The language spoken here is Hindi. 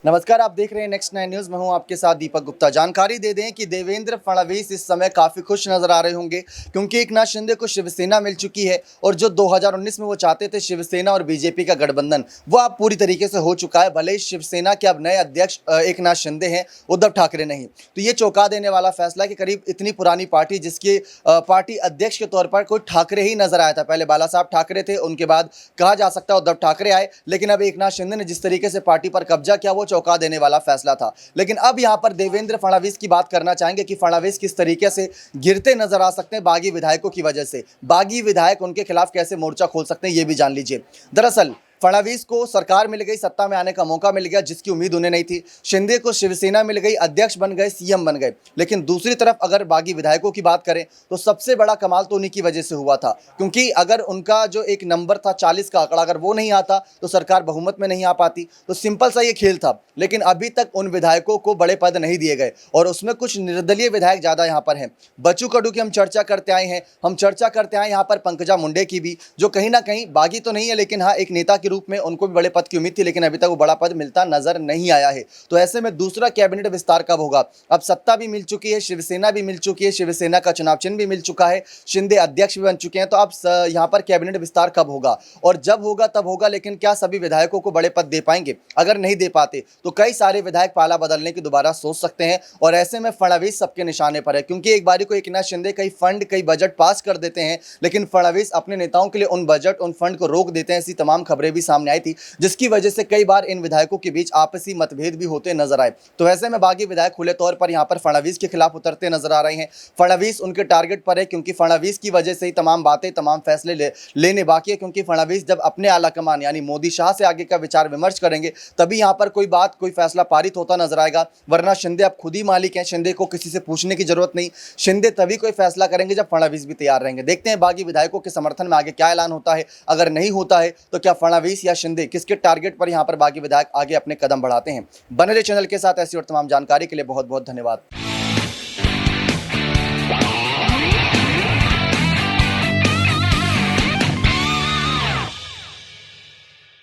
नमस्कार, आप देख रहे हैं नेक्स्ट 9 न्यूज़। मैं हूं आपके साथ दीपक गुप्ता। जानकारी दे दें कि देवेंद्र फडणवीस इस समय काफ़ी खुश नजर आ रहे होंगे क्योंकि एकनाथ शिंदे को शिवसेना मिल चुकी है और जो 2019 में वो चाहते थे शिवसेना और बीजेपी का गठबंधन, वो अब पूरी तरीके से हो चुका है। भले ही शिवसेना के अब नए अध्यक्ष एकनाथ शिंदे हैं, उद्धव ठाकरे नहीं। तो ये चौंका देने वाला फैसला कि करीब इतनी पुरानी पार्टी जिसके पार्टी अध्यक्ष के तौर पर कोई ठाकरे ही नजर आया था। पहले बाला साहब ठाकरे थे, उनके बाद कहा जा सकता है उद्धव ठाकरे आए, लेकिन अब एकनाथ शिंदे ने जिस तरीके से पार्टी पर कब्जा किया वो चौंका देने वाला फैसला था। लेकिन अब यहां पर देवेंद्र फडणवीस की बात करना चाहेंगे कि फडणवीस किस तरीके से गिरते नजर आ सकते हैं बागी विधायकों की वजह से। बागी विधायक उनके खिलाफ कैसे मोर्चा खोल सकते हैं, ये भी जान लीजिए। दरअसल फडणवीस को सरकार मिल गई, सत्ता में आने का मौका मिल गया जिसकी उम्मीद उन्हें नहीं थी। शिंदे को शिवसेना मिल गई, अध्यक्ष बन गए, सीएम बन गए। लेकिन दूसरी तरफ अगर बागी विधायकों की बात करें तो सबसे बड़ा कमाल तो उन्हीं की वजह से हुआ था, क्योंकि अगर उनका जो एक नंबर था 40 का आंकड़ा, अगर वो नहीं आता तो सरकार बहुमत में नहीं आ पाती। तो सिंपल सा ये खेल था। लेकिन अभी तक उन विधायकों को बड़े पद नहीं दिए गए और उसमें कुछ निर्दलीय विधायक ज्यादा यहाँ पर हैं। बच्चू कडू की हम चर्चा करते आए हैं, हम चर्चा करते आए यहाँ पर पंकजा मुंडे की भी, जो कहीं ना कहीं बागी तो नहीं है लेकिन हाँ एक नेता के रूप में उनको भी बड़े पद की उम्मीद थी, लेकिन अभी तक वो बड़ा पद मिलता नजर नहीं आया है। तो ऐसे में दूसरा कैबिनेट विस्तार कब होगा? अब सत्ता भी मिल चुकी है, शिवसेना भी मिल चुकी है, शिवसेना का चुनाव चिन्ह भी मिल चुका है, शिंदे अध्यक्ष भी बन चुके हैं। तो अब यहाँ पर कैबिनेट विस्तार कब होगा? और जब होगा तब होगा, लेकिन क्या सभी विधायकों को बड़े पद दे पाएंगे? अगर नहीं दे पाते तो कई सारे विधायक पाला बदलने की दोबारा सोच सकते हैं। और ऐसे में फडणवीस सबके निशाने पर है, क्योंकि एक बारी को एकनाथ शिंदे कई फंड कई बजट पास कर देते हैं, लेकिन फडणवीस अपने नेताओं के लिए उन बजट उन फंड को रोक देते हैं। ऐसी तमाम खबरें भी सामने आई थी, जिसकी वजह से कई बार इन विधायकों के बीच आपसी मतभेद भी होते नजर आए। तो ऐसे में बागी विधायक खुले तौर पर यहां पर फडणवीस के खिलाफ उतरते नजर आ रहे हैं। फडणवीस उनके टारगेट पर है, क्योंकि फडणवीस की वजह से ही तमाम बातें तमाम फैसले लेने बाकी है। क्योंकि फडणवीस जब अपने आला कमान यानी मोदी शाह से आगे का विचार विमर्श करेंगे तभी यहां पर कोई बात कोई फैसला पारित होता नजर आएगा, वरना शिंदे अब खुद ही मालिक हैं। शिंदे को किसी से पूछने की जरूरत नहीं। शिंदे तभी कोई फैसला करेंगे जब फडणवीस भी तैयार रहेंगे। देखते हैं बागी विधायकों के समर्थन में आगे क्या ऐलान होता है। अगर नहीं होता है तो क्या फडणवीस या शिंदे किसके टारगेट पर यहां पर बागी विधायक आगे अपने कदम बढ़ाते हैं? बने रहिए चैनल के साथ। ऐसी और तमाम जानकारी के लिए बहुत बहुत धन्यवाद।